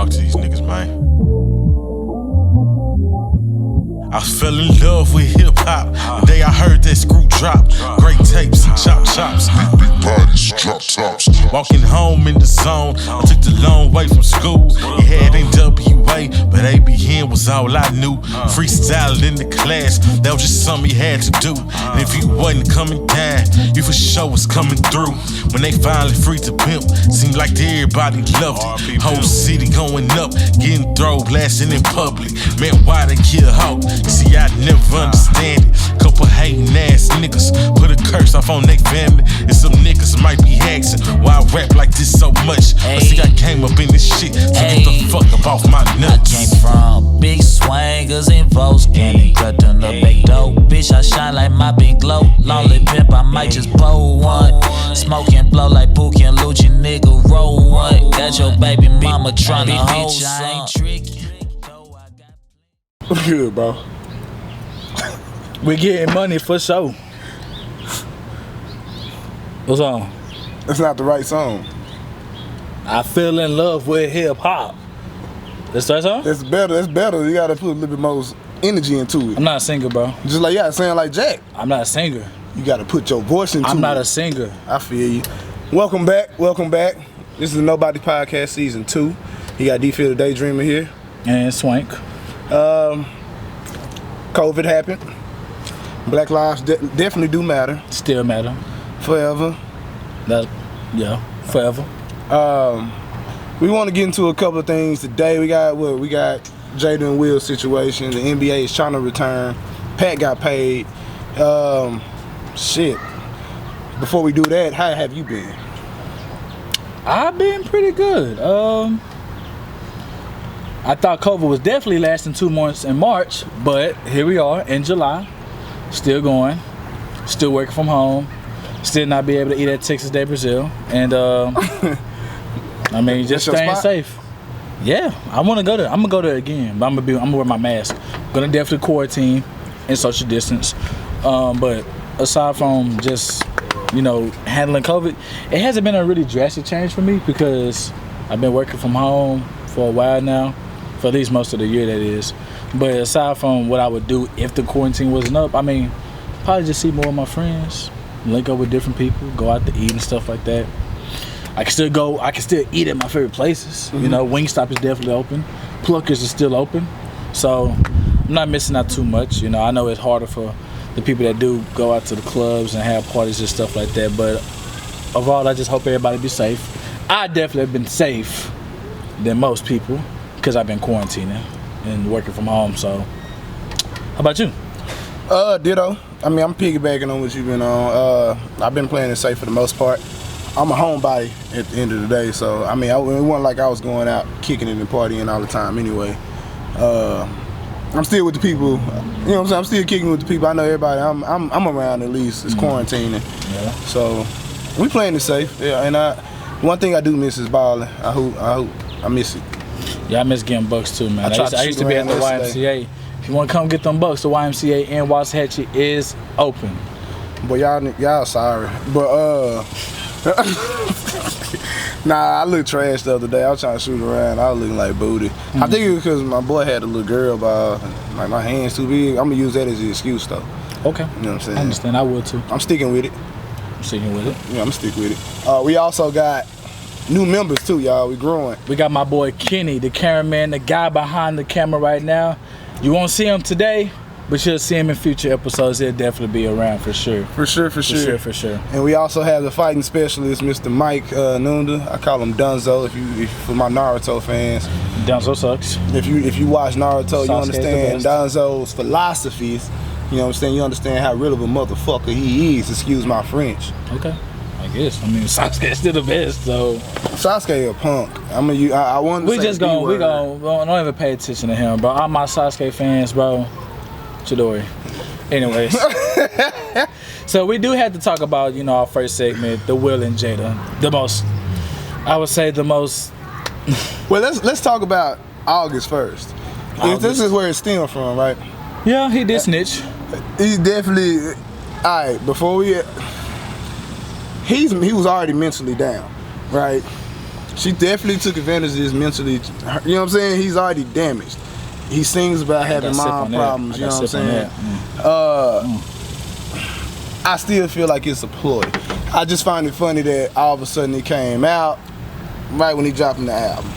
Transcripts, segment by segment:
talk to these niggas, man. I fell in love with hip-hop the day I heard that screw drop. Great tapes, chop chops, big bodies, drop tops. Walking home in the zone, I took the long way from school. It had NWA, but ABN was all I knew. Freestyle in the class, that was just something he had to do. And if you wasn't coming down, you for sure was coming through. When they finally freed the pimp, seemed like everybody loved it. Whole city going up, getting throw blasting in public. Man, why they kill Hawk? See, I never understand it. Couple hating ass niggas put a curse off on their family. And some niggas might be asking why I rap like this so much. But see, I came up in this shit to get the fuck up off my nuts. I came from big swangers and Volkswagen. Cut on the back door. Bitch, I shine like my big glow. Lonely pimp, I might just blow one. Smoke and blow like Pookie and Lucci, nigga, roll one. Got your baby mama tryna hold some. What's good, bro? We getting money for sure. What's on? That's not the right song. I fell in love with hip hop. That's the right song? That's better. That's better. You gotta put a little bit more energy into it. I'm not a singer, bro. Just like you gotta sound like Jack. I'm not a singer. You gotta put your voice into it. I'm not a singer. I feel you. Welcome back. Welcome back. This is the Nobodies Podcast Season 2. You got D-Field the Daydreamer here. And Swank. COVID happened. Black lives definitely do matter. Still matter. Forever. Forever. We want to get into a couple of things today. We got Jada and Will's situation. The NBA is trying to return. Pat got paid. Shit. Before we do that, how have you been? I've been pretty good. I thought COVID was definitely lasting 2 months in March, but here we are in July, still going, still working from home, still not be able to eat at Texas Day Brazil, and I mean just staying safe. Yeah, I want to go there. I'm gonna go there again, but I'm gonna wear my mask. Gonna definitely quarantine and social distance. But aside from just handling COVID, it hasn't been a really drastic change for me because I've been working from home for a while now. For at least most of the year, that is. But aside from what I would do if the quarantine wasn't up, I mean, probably just see more of my friends, link up with different people, go out to eat and stuff like that. I can still eat at my favorite places. Mm-hmm. Wingstop is definitely open. Pluckers is still open. So I'm not missing out too much. I know it's harder for the people that do go out to the clubs and have parties and stuff like that. But overall, I just hope everybody be safe. I definitely have been safe than most people, because I've been quarantining and working from home. So, how about you? Ditto. I mean, I'm piggybacking on what you've been on. I've been playing it safe for the most part. I'm a homebody at the end of the day, so I mean, it wasn't like I was going out kicking it and partying all the time. Anyway, I'm still with the people. You know what I'm saying? I'm still kicking with the people. I know everybody. I'm around at least. It's quarantining. Yeah. So we playing it safe. Yeah. And one thing I do miss is balling. I miss it. Yeah, I miss getting bucks too, man. I used to be at the YMCA. If you want to come get them bucks, the YMCA in Waxahachie is open. Boy, y'all sorry. But nah, I looked trash the other day. I was trying to shoot around. I was looking like booty. I think it was because my boy had a little girl ball. Like my hands too big. I'm gonna use that as an excuse though. Okay. You know what I'm saying? I understand. I would too. I'm sticking with it. I'm sticking with it. Yeah, I'm gonna stick with it. We also got new members too, y'all. We growing. We got my boy Kenny, the cameraman, the guy behind the camera right now. You won't see him today, but you'll see him in future episodes. He'll definitely be around for sure. For sure. For sure. And we also have the fighting specialist, Mr. Mike Nunda. I call him Dunzo if for my Naruto fans. Dunzo sucks. If you watch Naruto, you Sasuke's understand Dunzo's philosophies. You know what I'm saying? You understand how real of a motherfucker he is. Excuse my French. Okay. I guess. I mean, Sasuke's still the best, so. Sasuke a punk. I want to say we don't even pay attention to him, bro. All my Sasuke fans, bro. Chidori. Anyways. So we do have to talk about, our first segment, the Will and Jada. Well, let's talk about August first. This is where it stemmed from, right? Yeah, he did snitch. He definitely. All right, he was already mentally down, right? She definitely took advantage of this mentally. You know what I'm saying? He's already damaged. He sings about having mind problems. You know what I'm saying? I still feel like it's a ploy. I just find it funny that all of a sudden it came out right when he dropping the album.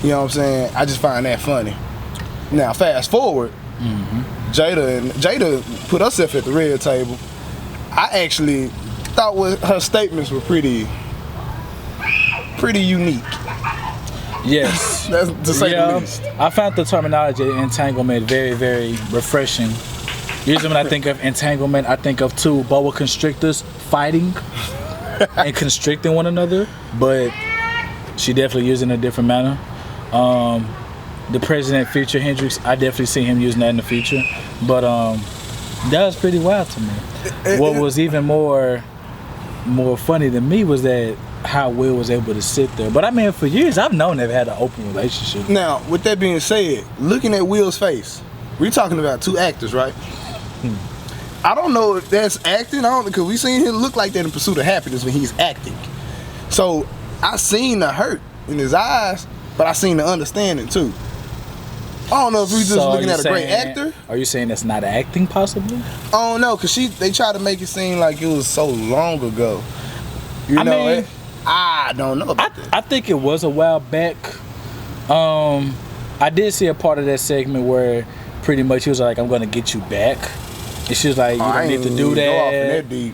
You know what I'm saying? I just find that funny. Now, fast forward, Jada put herself at the red table. I actually thought her statements were pretty unique. Yes. That's to say the least. I found the terminology entanglement very, very refreshing. Usually when I think of entanglement, I think of two boa constrictors fighting and constricting one another, but she definitely used it in a different manner. The President feature Hendrix, I definitely see him using that in the future, but that was pretty wild to me. What was even more funny than me was that how Will was able to sit there. But I mean, for years I've known they've had an open relationship. Now, with that being said, looking at Will's face, we're talking about two actors, right? I don't know if that's acting, because we seen him look like that in Pursuit of Happiness when he's acting. So I seen the hurt in his eyes, but I seen the understanding too. I don't know if we just looking at a great actor. Are you saying that's not acting, possibly? I don't know, because they tried to make it seem like it was so long ago. I don't know about that. I think it was a while back. I did see a part of that segment where pretty much he was like, I'm going to get you back. And she was like, you don't need to do that. Go off in that deep.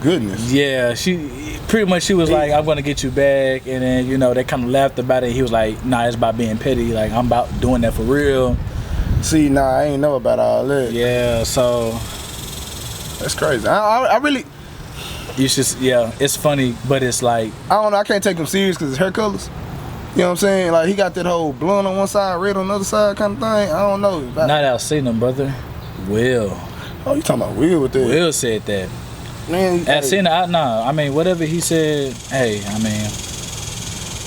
Goodness. Yeah, she was like, I'm going to get you back. And then, they kind of laughed about it. He was like, nah, it's about being petty. Like, I'm about doing that for real. See, nah, I ain't know about all that. Yeah, so. That's crazy. I really. You should, it's funny, but it's like. I don't know, I can't take him serious because it's hair colors. You know what I'm saying? Like, he got that whole blonde on one side, red on the other side kind of thing. I don't know. Not out seen him, brother. Will. Oh, you talking about Will with that? Will said that. Man, I mean, whatever he said, hey, I mean,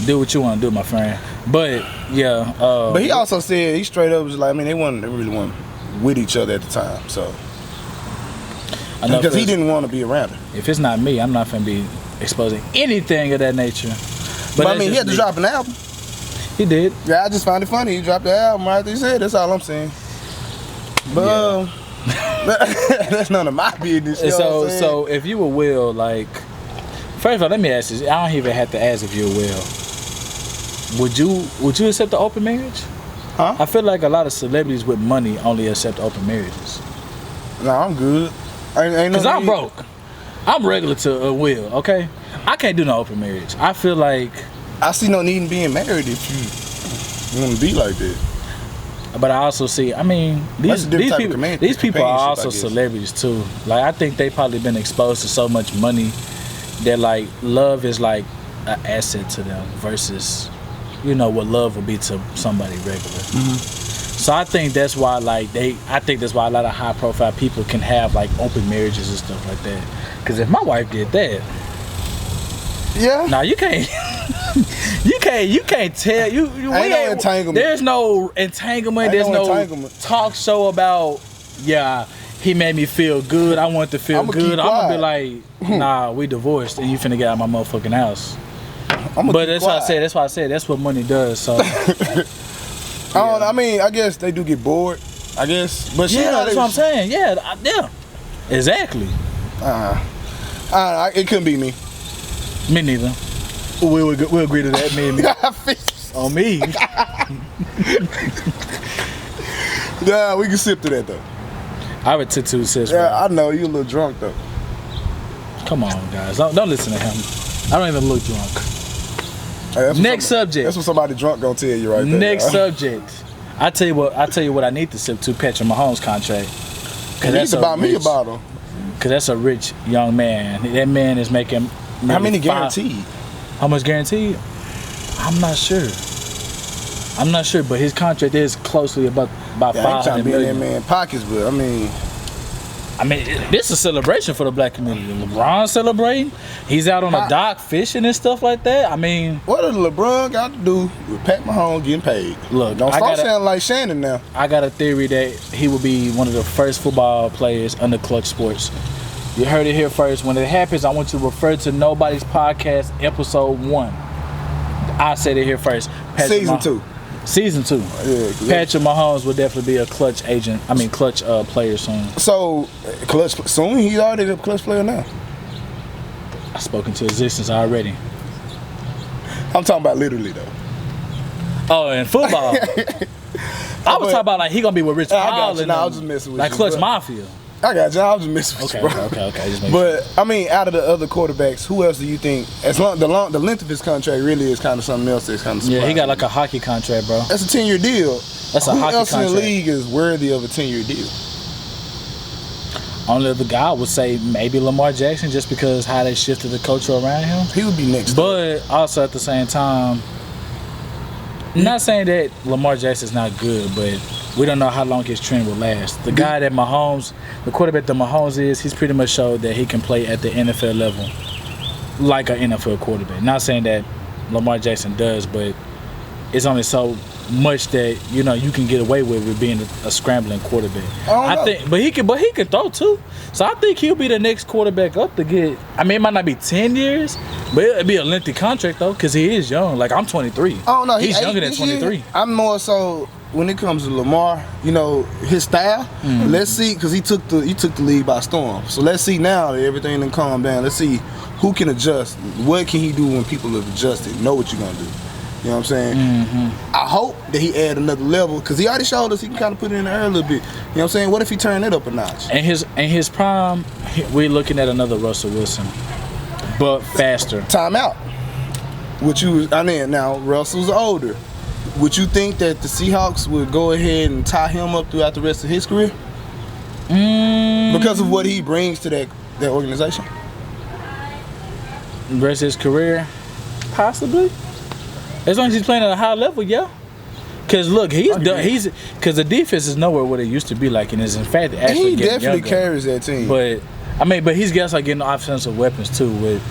do what you want to do, my friend. But yeah. But he also said, he straight up was like, I mean, they really weren't with each other at the time, so. Because he didn't want to be around her. If it's not me, I'm not gonna be exposing anything of that nature. But I mean, he had to drop an album. He did. Yeah, I just find it funny. He dropped the album right after he said. That's all I'm saying. But that's none of my business. So if you were Will, like, first of all, let me ask this. I don't even have to ask if you're Will. Would you accept the open marriage? Huh? I feel like a lot of celebrities with money only accept open marriages. No, I'm good. Because I'm broke. I'm regular to Will, okay? I can't do no open marriage. I feel like... I see no need in being married if you want to be like that. But I also see, I mean, these people are also celebrities too. Like, I think they've probably been exposed to so much money that, like, love is like an asset to them versus, what love would be to somebody regular. Mm-hmm. So I think that's why, like, a lot of high profile people can have, like, open marriages and stuff like that. Because if my wife did that, yeah. Now you can't. you can't tell. Ain't no entanglement. There's no entanglement. There's no talk show about. Yeah, he made me feel good. I want to feel good. I'm gonna be like, nah, we divorced, and you finna get out of my motherfucking house. But that's why I said. That's why I said that's what money does. So. I mean, I guess they do get bored. I guess, but yeah, that's what I'm saying. Yeah, exactly. It couldn't be me. Me neither. We'll agree to that. Me and me. On me. Yeah, we can sip to that though. I would take 2 sips. Yeah, I know you a little drunk though. Come on, guys, don't listen to him. I don't even look drunk. Hey, next subject. That's what somebody drunk gonna tell you right there. Next subject. I tell you what I need to sip to Patrick Mahomes contract. Cause that's about me about him. Cause that's a rich young man. That man is making. How many guaranteed? How much guaranteed? I'm not sure, but his contract is closely about $500 million. I ain't trying to be in that man's pockets, but I mean, this is a celebration for the black community. LeBron celebrating. He's out on the dock fishing and stuff like that. I mean, what does LeBron got to do with Pat Mahomes getting paid? Look, don't start sounding like Shannon now. I got a theory that he will be one of the first football players under Clutch Sports. You heard it here first. When it happens, I want you to refer to Nobodies podcast episode 1. I said it here first. Season 2. Yeah. Patrick Mahomes will definitely be a clutch player soon. So, clutch soon? He's already a clutch player now. I spoke into existence already. I'm talking about literally, though. Oh, in football. I was talking about like he gonna be with Rich Paul and I was just messing with like you, Clutch but Mafia. I got you. I was just messing with you, bro. Okay. Just make But I mean, out of the other quarterbacks, who else do you think? The length of his contract really is kind of something else that's kind of surprising. Yeah, he got like a hockey contract, bro. That's a 10-year deal. That's a hockey Who else contract. in the league is worthy of a 10-year deal? Only other guy I would say maybe Lamar Jackson, just because how they shifted the culture around him. He would be next. But also at the same time, not saying that Lamar Jackson's not good, but we don't know how long his trend will last. The guy that Mahomes, the quarterback that Mahomes is, he's pretty much showed that he can play at the NFL level like an NFL quarterback. Not saying that Lamar Jackson does, but it's only so much that you can get away with being a scrambling quarterback. I think, but he can throw too. So I think he'll be the next quarterback up to get. I mean, it might not be 10 years, but it'll be a lengthy contract though, because he is young. Like I'm 23. Oh no, he's younger than 23. I'm more so when it comes to Lamar, his style. Let's see, because he took the league by storm. So let's see now that everything done calmed down. Let's see who can adjust. What can he do when people have adjusted? Know what you're gonna do. You know what I'm saying? Mm-hmm. I hope that he add another level, because he already showed us he can kind of put it in the air a little bit. You know what I'm saying? What if he turned it up a notch? And his prime, we're looking at another Russell Wilson, but faster. Time out. Now Russell's older. Would you think that the Seahawks would go ahead and tie him up throughout the rest of his career? Because of what he brings to that organization? The rest of his career? Possibly. As long as he's playing at a high level, yeah. Because look, because the defense is nowhere what it used to be like, and is in fact actually he getting definitely younger. carries that team. But he's got like getting offensive weapons too, with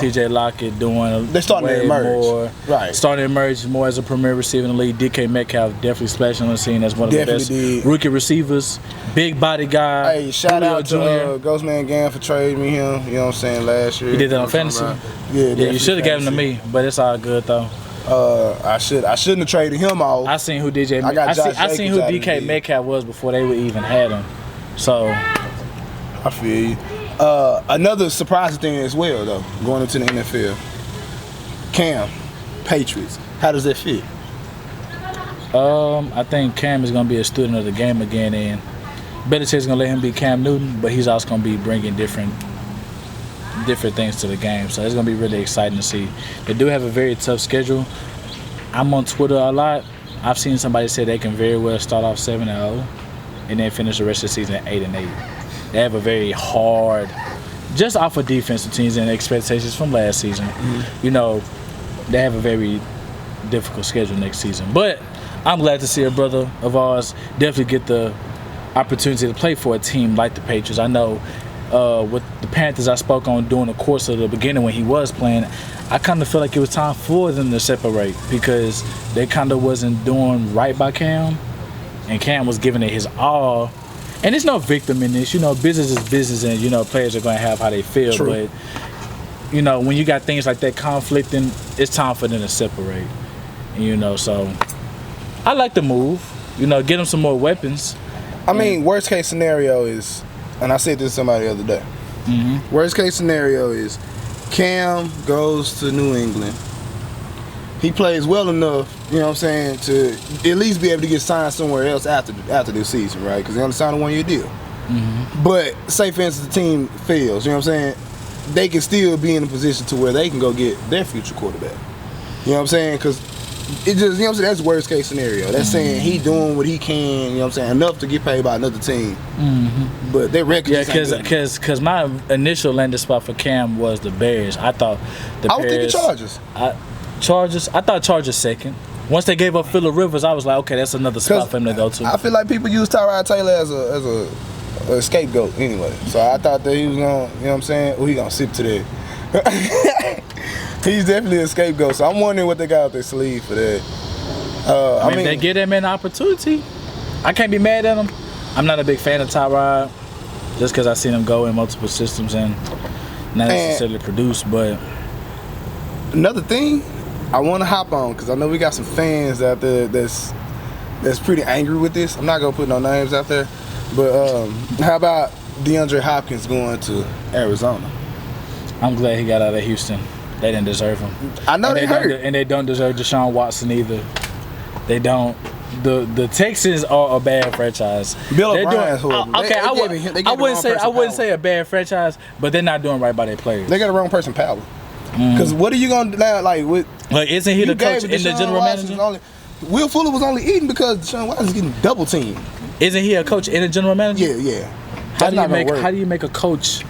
T.J. Lockett doing. They're starting to emerge more, right? Starting to emerge more as a premier receiver in the league. DK Metcalf definitely splashing on the scene as one of the best rookie receivers. Big body guy. Hey, shout out to Ghostman Gann for trading me him. You know what I'm saying? Last year he did that on fantasy. Yeah, you should have given him to me, but it's all good though. I shouldn't have traded him off. I seen who DK Metcalf was before they would even had him. So I feel you. Another surprising thing as well though, going into the NFL. Cam, Patriots. How does that fit? I think Cam is gonna be a student of the game again, and Belichick's gonna let him be Cam Newton, but he's also gonna be bringing different things to the game. So it's gonna be really exciting to see. They do have a very tough schedule. I'm on Twitter a lot. I've seen somebody say they can very well start off 7-0 and then finish the rest of the season at 8-8. They have a very hard, just off of defensive teams and expectations from last season. They have a very difficult schedule next season. But I'm glad to see a brother of ours definitely get the opportunity to play for a team like the Patriots. I know with the Panthers I spoke on during the course of the beginning when he was playing, I kind of feel like it was time for them to separate because they kind of wasn't doing right by Cam, and Cam was giving it his all. And there's no victim in this. Business is business, and, players are going to have how they feel. True. But, when you got things like that conflicting, it's time for them to separate. So I like the move. Get them some more weapons. I mean, worst case scenario is, and I said this to somebody the other day, worst case scenario is Cam goes to New England. He plays well enough, to at least be able to get signed somewhere else after this season, right? Because they only signed a 1-year deal. But say, for instance, the team fails, they can still be in a position to where they can go get their future quarterback. You know what I'm saying? Because it just, that's worst case scenario. That's saying he doing what he can, enough to get paid by another team. But their record. Yeah, because my initial landing spot for Cam was the Bears. I thought I was thinking Chargers. I thought Chargers second. Once they gave up Phillip Rivers, I was like, okay, that's another spot for him to go to. I feel like people use Tyrod Taylor as a scapegoat anyway. So I thought that he was going, he going to sip to that. He's definitely a scapegoat. So I'm wondering what they got up their sleeve for that. I mean, they give that man an opportunity. I can't be mad at him. I'm not a big fan of Tyrod just because I've seen him go in multiple systems and not necessarily produce, but... Another thing, I want to hop on because I know we got some fans out there that's pretty angry with this. I'm not gonna put no names out there, but how about DeAndre Hopkins going to Arizona? I'm glad he got out of Houston. They didn't deserve him. I know they hurt. And they don't deserve Deshaun Watson either. They don't. The Texans are a bad franchise. Bill O'Brien's horrible. Okay, I wouldn't say a bad franchise, but they're not doing right by their players. They got the wrong person power. Because what are you gonna do now? Like isn't he the coach and the general manager? Will Fuller was only eating because Deshaun Watson is getting double teamed. Isn't he a coach and a general manager? Yeah. How do you make a coach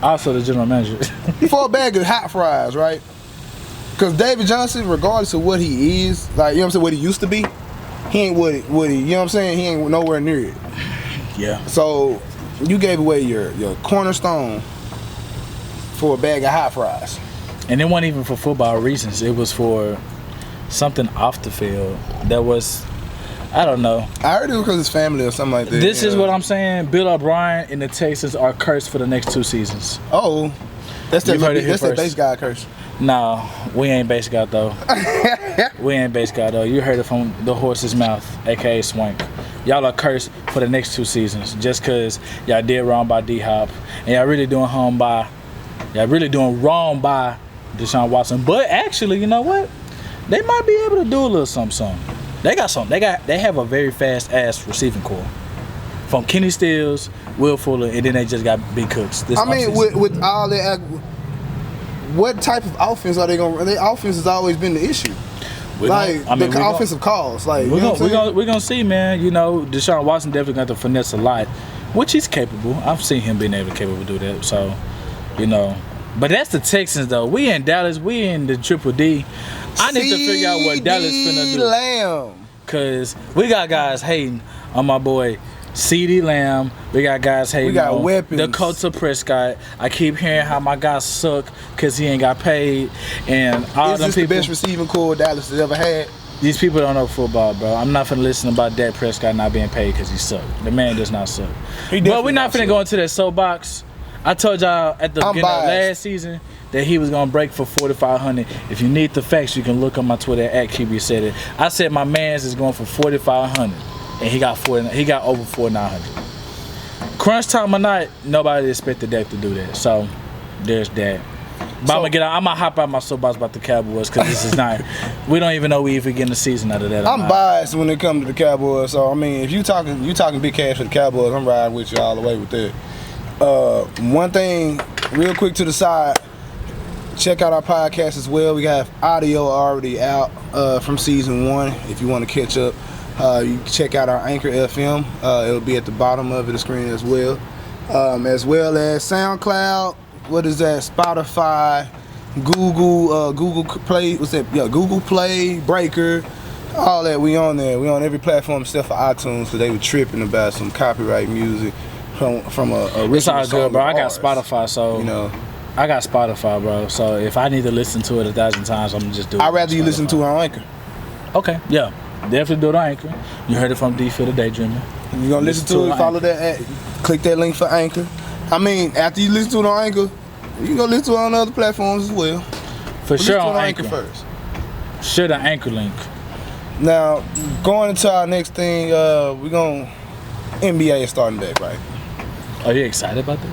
also the general manager? For a bag of hot fries, right? Because David Johnson, regardless of what he is, like, you know what I'm saying, what he used to be, he ain't what he, you know what I'm saying? He ain't nowhere near it. Yeah. So you gave away your cornerstone for a bag of hot fries. And it wasn't even for football reasons. It was for something off the field that was, I don't know. I heard it was because his family or something like that. This is what I'm saying. Bill O'Brien and the Texans are cursed for the next 2 seasons. Oh, that's that base guy curse. No, we ain't base guy though. We ain't base guy though. You heard it from the horse's mouth, aka Swank. Y'all are cursed for the next 2 seasons just because y'all did wrong by D-Hop and y'all really doing wrong by Deshaun Watson. But actually, you know what? They might be able to do a little something. They got something. They have a very fast ass receiving core. From Kenny Stills, Will Fuller, and then they just got Big Cooks. I mean, with all that, what type of offense are they going to run? Their offense has always been the issue. Offensive calls. Like, we're gonna see, man. You know, Deshaun Watson definitely got to finesse a lot, which he's capable. I've seen him being capable to do that. So, you know. But that's the Texans, though. We in Dallas. We in the Triple D. I need to figure out what Dallas finna do. Lamb. Because we got guys hating on my boy CeeDee Lamb. We got guys hating on weapons. Dakota Prescott. I keep hearing how my guys suck because he ain't got paid. And all them people. The best receiving core Dallas has ever had? These people don't know football, bro. I'm not finna listen about Dak Prescott not being paid because he suck. The man does not suck. But we're not finna go into that soapbox. I told y'all at the beginning of last season that he was gonna break for 4,500. If you need the facts, you can look on my Twitter at QB said it. I said my man's is going for 4,500, and he got over 4,900. Crunch time or not, nobody expected Dak to do that. So there's that. But I'm gonna hop out my soapbox about the Cowboys because this is not. We don't even know if we getting the season out of that. I'm biased when it comes to the Cowboys. So I mean, if you talking big cash for the Cowboys, I'm riding with you all the way with that. One thing, real quick to the side, check out our podcast as well. We have audio already out from season 1. If you want to catch up, you can check out our Anchor FM. It'll be at the bottom of the screen as well as SoundCloud. What is that? Spotify, Google Play. What's that? Yeah, Google Play, Breaker, all that. We on there. We on every platform except for iTunes because they were tripping about some copyright music from a It's all good, bro. I got Spotify, so you know. I got Spotify, bro. So if I need to listen to it 1,000 times, I'm gonna just do it. I'd rather you listen to it on Anchor. Okay, yeah, definitely do it on Anchor. You heard it from D for the Daydreamer. You're gonna listen to it, follow that, click that link for Anchor. I mean, after you listen to it on Anchor, you can go listen to it on other platforms as well. For sure on Anchor first. Share the Anchor link. Now, going into our next thing, we're gonna NBA is starting back, right? Are you excited about that?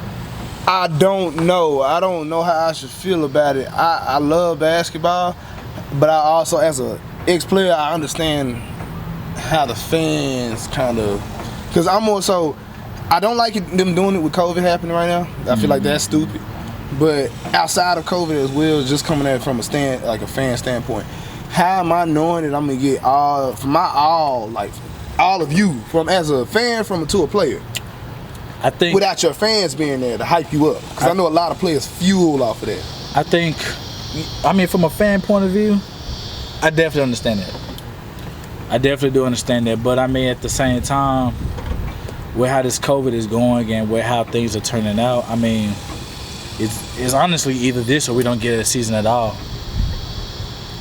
I don't know. I don't know how I should feel about it. I love basketball, but I also, as a ex-player, I understand how the fans kind of, because I'm more so, I don't like them doing it with COVID happening right now. I feel like that's stupid. But outside of COVID as well, just coming at it from a fan standpoint, how am I knowing that I'm gonna get all of you from as a fan to a player? I think without your fans being there to hype you up, because I know a lot of players fuel off of that. I mean, from a fan point of view, I definitely understand that. I definitely do understand that, but I mean, at the same time, with how this COVID is going and with how things are turning out, I mean, it's honestly either this or we don't get a season at all.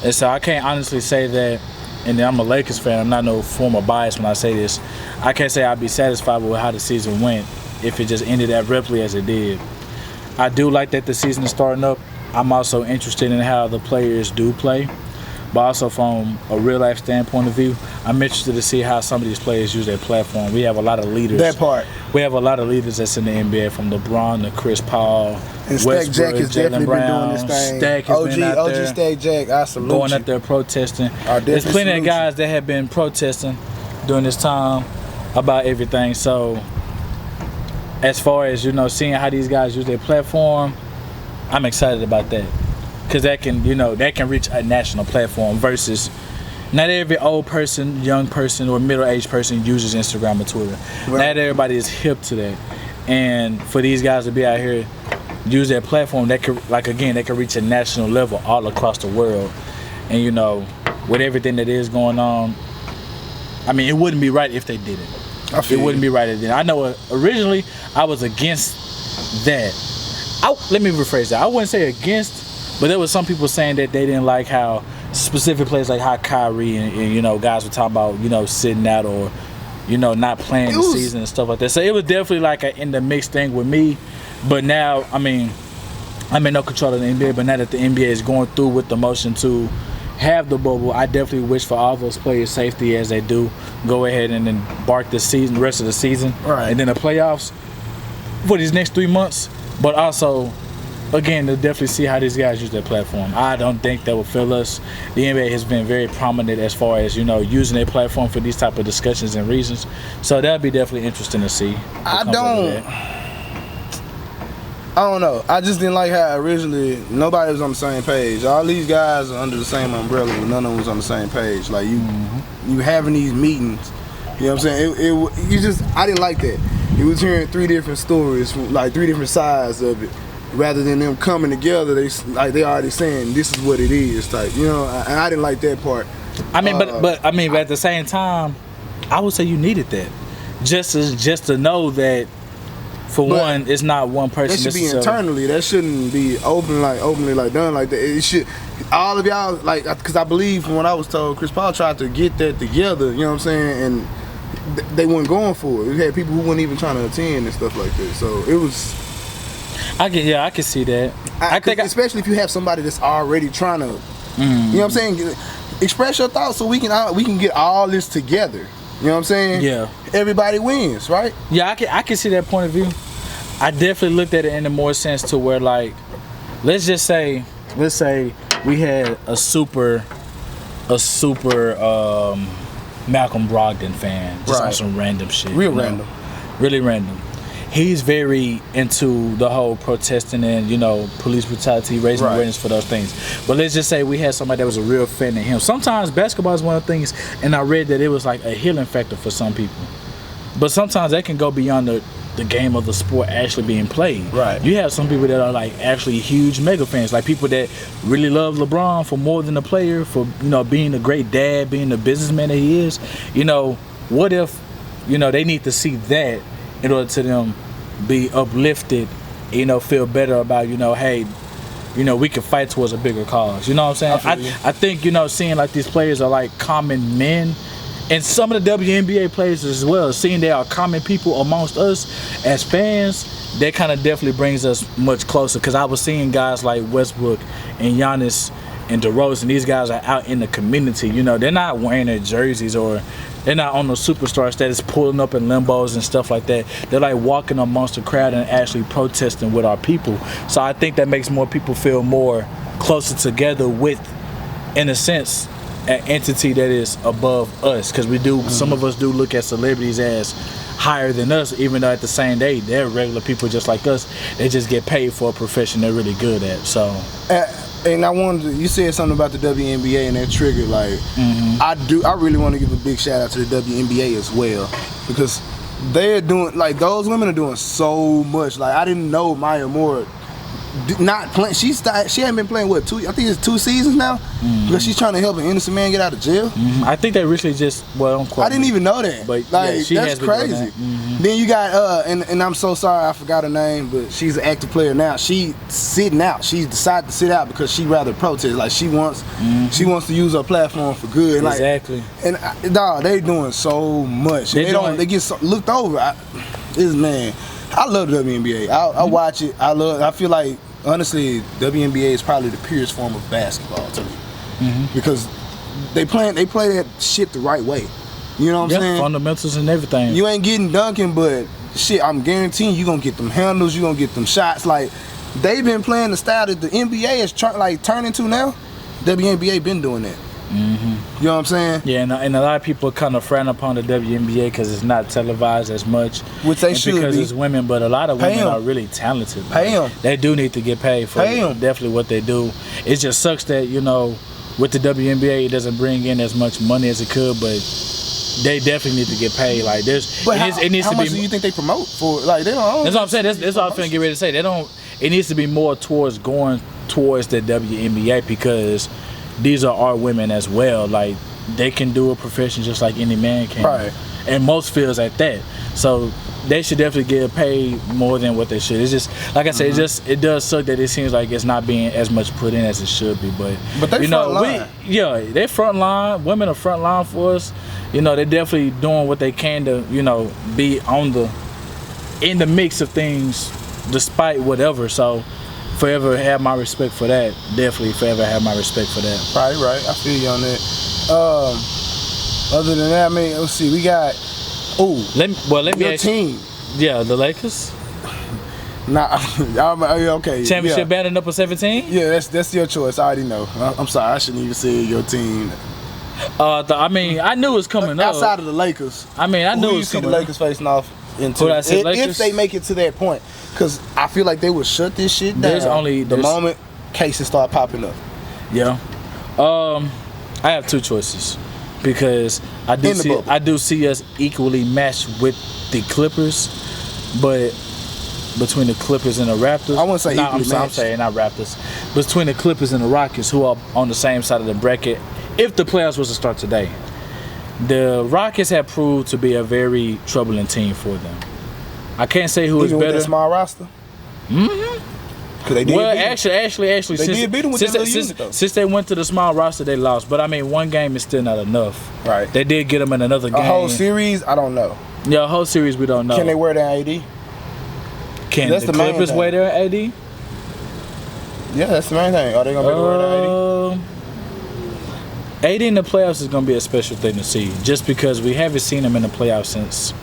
And so I can't honestly say that, and then I'm a Lakers fan, I'm not no form of bias when I say this, I can't say I'd be satisfied with how the season went if it just ended abruptly as it did. I do like that the season is starting up. I'm also interested in how the players do play. but also from a real life standpoint of view, I'm interested to see how some of these players use their platform. We have a lot of leaders. That part. We have a lot of leaders that's in the NBA, from LeBron to Chris Paul. And Stack Jack has definitely been doing this thing. Stack has been out there. OG Stack Jack, I salute going you. out there protesting. There's plenty of guys that have been protesting during this time about everything. So as far as, you know, seeing how these guys use their platform, I'm excited about that, because that can, you know, that can reach a national platform versus not every old person, young person, or middle-aged person uses Instagram or Twitter. Right. Not everybody is hip to that, and for these guys to be out here use their platform, that could, like, again, they could reach a national level all across the world. And, you know, with everything that is going on, I mean, it wouldn't be right if they did it. It wouldn't be right if they did. I know originally I was against that. Let me rephrase that. I wouldn't say against, but there was some people saying that they didn't like how specific players like how Kyrie and you know, guys were talking about, you know, sitting out or, you know, not playing the season and stuff like that. So it was definitely like an in the mix thing with me. But now, I mean, I'm in no control of the NBA, but now that the NBA is going through with the motion to have the bubble, I definitely wish for all those players safety as they do go ahead and embark the season, the rest of the season, and then the playoffs for these next 3 months. But also, again, to definitely see how these guys use their platform. I don't think that will fail us. The NBA has been very prominent as far as, you know, using their platform for these type of discussions and reasons. So that'll be definitely interesting to see. I don't know. I just didn't like how originally nobody was on the same page. All these guys are under the same umbrella, but none of them was on the same page. Like you having these meetings, you know what I'm saying? I didn't like that. You was hearing 3 different stories, like 3 different sides of it, rather than them coming together. They already saying this is what it is, type. You know, and I didn't like that part. I mean, but I mean, at the same time, I would say you needed that, just to know that. For one, it's not one person. That should be internally. That shouldn't be openly done like that. It should, all of y'all, like, because I believe from what I was told, Chris Paul tried to get that together. You know what I'm saying? And they weren't going for it. We had people who weren't even trying to attend and stuff like that. So it was. I can see that. I think especially if you have somebody that's already trying to, you know what I'm saying? Express your thoughts so we can get all this together. You know what I'm saying? Yeah. Everybody wins, right? Yeah, I can see that point of view. I definitely looked at it in a more sense to where, like, let's say we had a super Malcolm Brogdon fan, just on some random shit. Really random. He's very into the whole protesting and, you know, police brutality, raising awareness for those things. But let's just say we had somebody that was a real fan of him. Sometimes basketball is one of the things, and I read that it was like a healing factor for some people. But sometimes that can go beyond the game of the sport actually being played. Right. You have some people that are like actually huge mega fans, like people that really love LeBron for more than a player, for, you know, being a great dad, being the businessman that he is. You know, what if, you know, they need to see that in order to them be uplifted, you know, feel better about, you know, hey, you know, we can fight towards a bigger cause. You know what I'm saying? I think, you know, seeing like these players are like common men, and some of the WNBA players as well, seeing they are common people amongst us as fans, that kind of definitely brings us much closer. Because I was seeing guys like Westbrook and Giannis and DeRozan, these guys are out in the community. You know, they're not wearing their jerseys or they're not on the superstar status, pulling up in limbos and stuff like that. They're like walking amongst the crowd and actually protesting with our people. So I think that makes more people feel more closer together with, in a sense, an entity that is above us. Because we do, some of us do look at celebrities as higher than us, even though at the same day they're regular people just like us. They just get paid for a profession they're really good at. So. And I wanted you said something about the WNBA and that triggered, like, I really want to give a big shout out to the WNBA as well, because they're doing, like, those women are doing so much. Like, I didn't know Maya Moore not playing. She hadn't been playing, what, I think it's 2 seasons now, because she's trying to help an innocent man get out of jail. I think they recently just, well, I didn't even know that, but like, yeah, that's crazy. Then you got and I'm so sorry I forgot her name, but she's an active player now. She's sitting out. She decided to sit out because she rather protest. Like, she wants to use her platform for good. Exactly. Like, and dog, they doing so much. They get looked over. I love the WNBA. I watch it. I feel like, honestly, WNBA is probably the purest form of basketball to me, because they play that shit the right way. You know what I'm saying? Fundamentals and everything. You ain't getting dunking, but shit, I'm guaranteeing you gonna get them handles, you gonna get them shots. Like, they've been playing the style that the NBA is turning to now. WNBA been doing that. You know what I'm saying? Yeah, and a lot of people kind of frown upon the WNBA because it's not televised as much. Which they should because be. it's women, but a lot of women are really talented. Pay them. They do need to get paid for definitely what they do. It just sucks that, you know, with the WNBA, it doesn't bring in as much money as it could, but they definitely need to get paid. Like, it needs how to much be. do you think they promote for? Like, they don't. That's what I'm saying. That's what I'm finna get ready to say. They don't. It needs to be more going towards the WNBA because these are our women as well. Like, they can do a profession just like any man can. Right. And most fields at that. So they should definitely get paid more than what they should. It's just, like I said, it does suck that it seems like it's not being as much put in as it should be. But they front line. They're front line. Women are front line for us. You know, they're definitely doing what they can to, you know, be in the mix of things despite whatever. So forever have my respect for that. Definitely forever have my respect for that. Right. I feel you on that. Other than that, I mean, let's see. We got. Let me your ask you. team. Yeah, the Lakers. Nah, okay. Championship batting up a 17. Yeah, that's your choice. I already know. I'm sorry, I shouldn't even say your team. I mean, I knew it was coming up. Outside of the Lakers. I mean, I knew it was coming up. Who you see the Lakers facing off into? If they make it to that point, because I feel like they would shut this shit down. The moment cases start popping up. Yeah. I have two choices because I do see us equally matched with the Clippers, but between the Clippers and the Raptors. I wouldn't say equally I'm matched. saying not Raptors. Between the Clippers and the Rockets, who are on the same side of the bracket, if the playoffs was to start today. The Rockets have proved to be a very troubling team for them. I can't say who is better. With that small roster. Actually, they did beat them with that little unit, though. Since they went to the small roster, they lost. But I mean, one game is still not enough. Right. They did get them in another game. A whole series, I don't know. Yeah, a whole series, we don't know. Can they wear down AD? Can the Clippers wear their AD? Yeah, that's the main thing. Are they gonna be able to wear their AD? AD in the playoffs is gonna be a special thing to see, just because we haven't seen him in the playoffs since.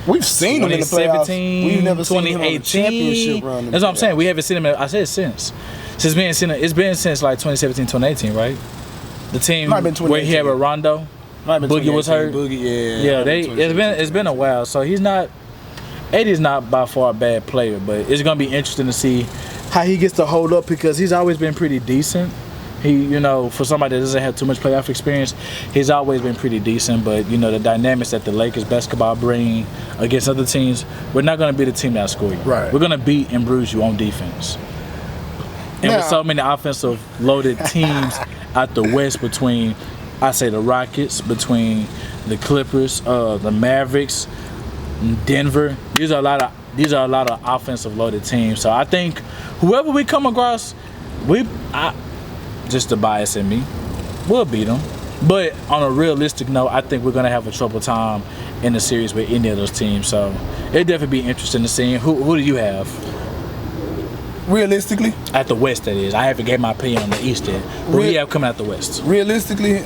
We've seen him in the playoffs. We've never seen him on a championship run. That's what I'm saying. We haven't seen him. I said since. It's been since like 2017, 2018, right? The team where he had with Rondo. Boogie was hurt. Yeah. It's been a while, so he's not. AD's not by far a bad player, but it's gonna be interesting to see how he gets to hold up because he's always been pretty decent. He, you know, for somebody that doesn't have too much playoff experience, he's always been pretty decent. But, you know, the dynamics that the Lakers basketball bring against other teams, we're not going to be the team that'll score you. Right. We're going to beat and bruise you on defense. And with so many offensive loaded teams out the West between, I say, the Rockets, between the Clippers, the Mavericks, Denver, these are a lot of offensive loaded teams. So I think whoever we come across, just the bias in me, we'll beat them. But on a realistic note, I think we're going to have a trouble time in the series with any of those teams. So it'd definitely be interesting to see. Who do you have? Realistically? At the West, that is. I haven't gave my opinion on the East yet. Who do you have coming out the West? Realistically,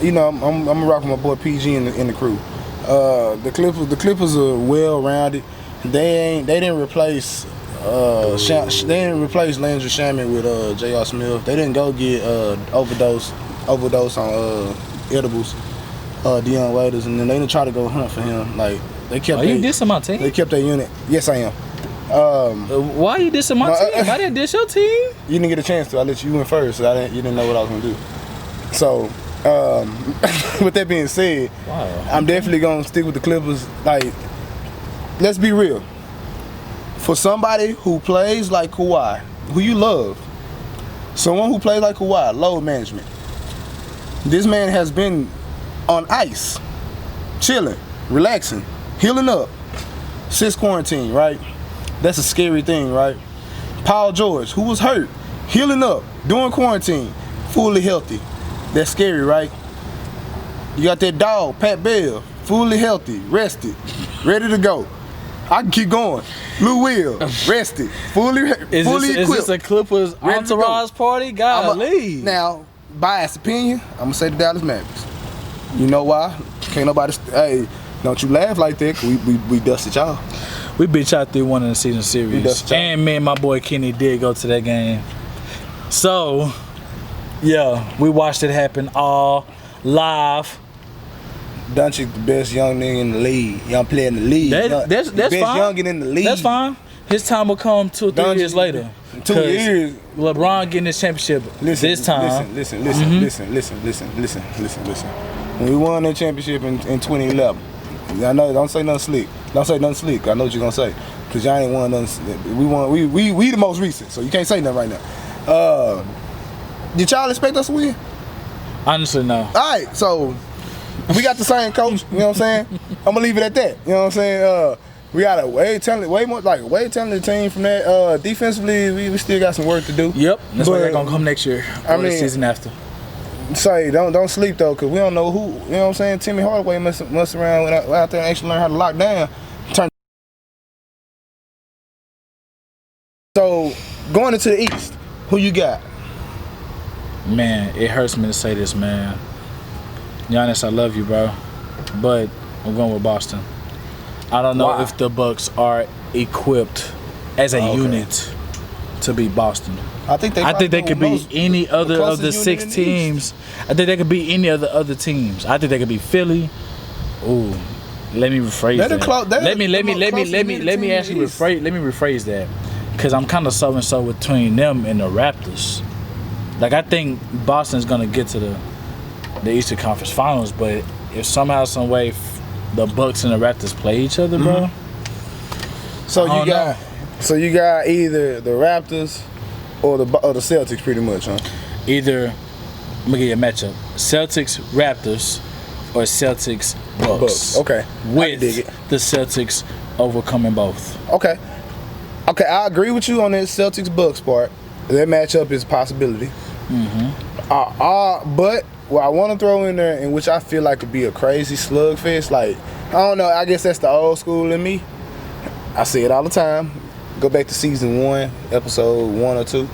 you know, I'm rocking my boy PG in the crew. The Clippers are well-rounded. They didn't replace... they didn't replace Landry Shamet with J.R. Smith. They didn't go get overdose on edibles, Deion Waiters, and then they didn't try to go hunt for him. Like they kept. You dissing my team? They kept their unit. Yes, I am. Why you dissing my team? I didn't diss your team. You didn't get a chance to. I let you in first. So you didn't know what I was gonna do. So, with that being said, I'm definitely gonna stick with the Clippers. Like, let's be real. For somebody who plays like Kawhi, who you love, someone who plays like Kawhi, load management. This man has been on ice, chilling, relaxing, healing up since quarantine, right? That's a scary thing, right? Paul George, who was hurt, healing up during quarantine, fully healthy. That's scary, right? You got that dog, Pat Bell, fully healthy, rested, ready to go. I can keep going. Lou Will, rested, fully equipped. Is this a Clippers entourage party? Golly. Now, biased opinion, I'm gonna say the Dallas Mavericks. You know why? Can't nobody. Hey, don't you laugh like that? 'Cause we dusted y'all. We beat y'all 3-1 in the season series. And me and my boy Kenny did go to that game. So, yeah, we watched it happen all live. Doncic, the best young nigga in the league. Young player in the league. That's best fine. youngin' in the league. That's fine. His time will come 2 or 3 years later. 2 years. LeBron getting his championship this time. Listen. When we won that championship in 2011, I know, don't say nothing slick. Don't say nothing slick. I know what you're gonna say. Cause y'all ain't won nothing. We won. We the most recent. So you can't say nothing right now. Did y'all expect us to win? Honestly, no. All right. So we got the same coach. You know what I'm saying? I'm gonna leave it at that. You know what I'm saying? We got a way talented team from that. Defensively, we still got some work to do. Yep. That's why they're gonna come next year. Or the season after. Say don't sleep though, cause we don't know who. You know what I'm saying? Timmy Hardaway must around out there and actually learn how to lock down. So going into the East, who you got? Man, it hurts me to say this, man. Giannis, I love you, bro, but I'm going with Boston. I don't know if the Bucks are equipped as a unit to beat Boston. I think they could be any other of the 6 teams. I think they could be any of the other teams. I think they could be Philly. Ooh, let me rephrase that. Let me actually rephrase that, because I'm kind of so and so between them and the Raptors. Like, I think Boston's gonna get to the Eastern Conference Finals, but if somehow, some way, the Bucks and the Raptors play each other, bro. So you got either the Raptors or the Celtics, pretty much, huh? Either, I'm gonna give you a matchup: Celtics, Raptors, or Celtics, Bucks. Okay. With the Celtics overcoming both. Okay, I agree with you on that Celtics Bucks part. That matchup is a possibility. But what I want to throw in there, and which I feel like could be a crazy slugfest, like, I don't know, I guess that's the old school in me. I say it all the time. Go back to season 1, episode 1 or 2.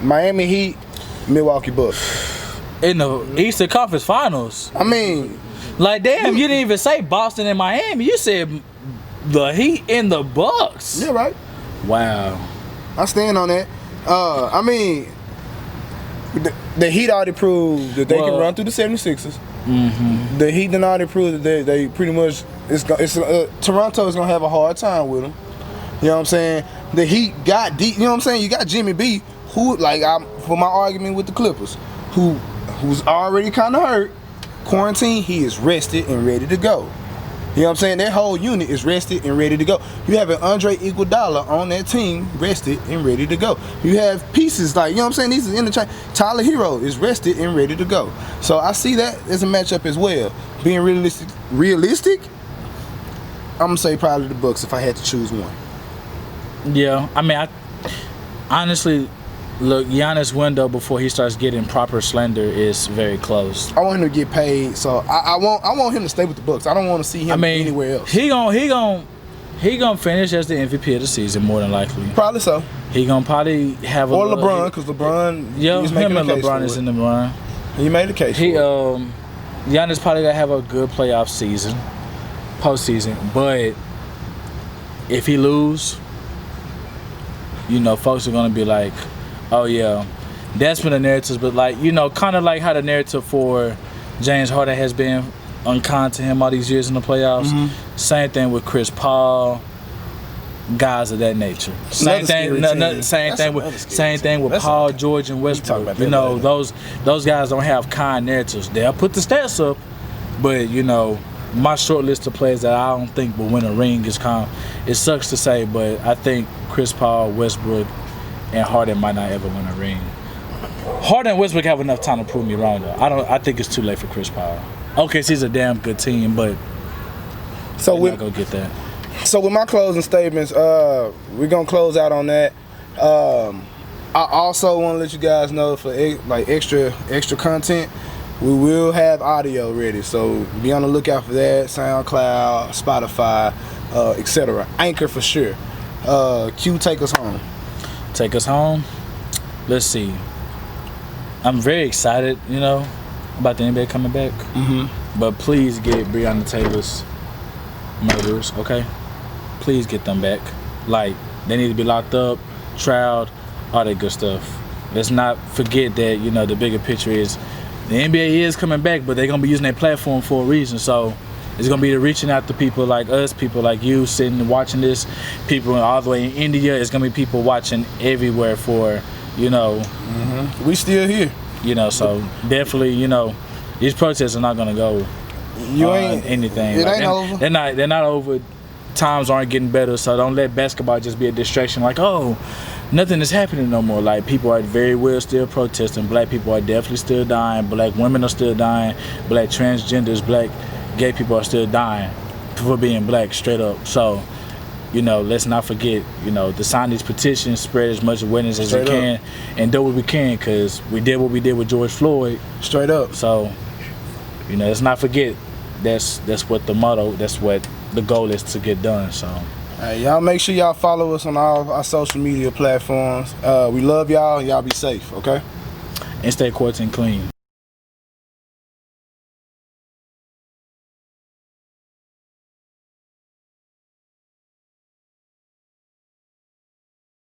Miami Heat, Milwaukee Bucks. In the Eastern Conference Finals. I mean, like, damn, you didn't even say Boston and Miami. You said the Heat and the Bucks. Yeah, right. Wow. I stand on that. I mean, the Heat already proved that they can run through the 76ers. The Heat done already proved that they pretty much, Toronto is going to have a hard time with them. You know what I'm saying? The Heat got deep. You know what I'm saying? You got Jimmy B, who, like, for my argument with the Clippers, who's already kind of hurt. Quarantine, he is rested and ready to go. You know what I'm saying? That whole unit is rested and ready to go. You have an Andre Iguodala on that team, rested and ready to go. You have pieces like, you know what I'm saying? These are interchange. Tyler Hero is rested and ready to go. So I see that as a matchup as well. Being realistic, I'm gonna say probably the Bucks if I had to choose one. Yeah, I mean, I honestly look, Giannis' window before he starts getting proper slender is very close. I want him to get paid, so I want him to stay with the Bucks. I don't want to see him anywhere else. He gonna finish as the MVP of the season more than likely. Probably so. He gonna probably have LeBron, because LeBron. Yeah, him and LeBron is in the run. He made the case. Giannis probably gonna have a good playoff season, postseason, but if he lose, you know, folks are gonna be like, oh yeah, that's been the narratives, but like, you know, kind of like how the narrative for James Harden has been unkind to him all these years in the playoffs. Same thing with Chris Paul, guys of that nature. Same thing with Paul George and Westbrook. You know, those guys don't have kind narratives. They'll put the stats up, but you know, my short list of players that I don't think will win a ring is kind of, it sucks to say, but I think Chris Paul, Westbrook, and Harden might not ever win a ring. Harden and Westbrook have enough time to prove me wrong, though. I think it's too late for Chris Paul. OKC's a damn good team, but we're not gonna get that. So with my closing statements, we're gonna close out on that. I also want to let you guys know, for like extra content, we will have audio ready. So be on the lookout for that. SoundCloud, Spotify, etc. Anchor for sure. Q, take us home. Take us home. Let's see. I'm very excited, you know, about the NBA coming back. But please get Breonna Taylor's murderers, okay? Please get them back. Like, they need to be locked up, trialed, all that good stuff. Let's not forget that, you know, the bigger picture is the NBA is coming back, but they're going to be using their platform for a reason. So it's going to be reaching out to people like us, people like you sitting and watching this, people all the way in India. It's going to be people watching everywhere for, you know. We still here. You know, so definitely, you know, these protests are not going to go anything. It ain't over. They're not over. Times aren't getting better, so don't let basketball just be a distraction like, oh, nothing is happening no more. Like, people are very well still protesting. Black people are definitely still dying. Black women are still dying. Black transgenders, black gay people are still dying for being black, straight up. So, you know, let's not forget, you know, to sign these petitions, spread as much awareness as we can, and do what we can, because we did what we did with George Floyd. Straight up. So, you know, let's not forget, that's what the motto, that's what the goal is to get done. So, hey, y'all make sure y'all follow us on all our social media platforms. We love y'all. Y'all be safe, okay? And stay quarantine clean.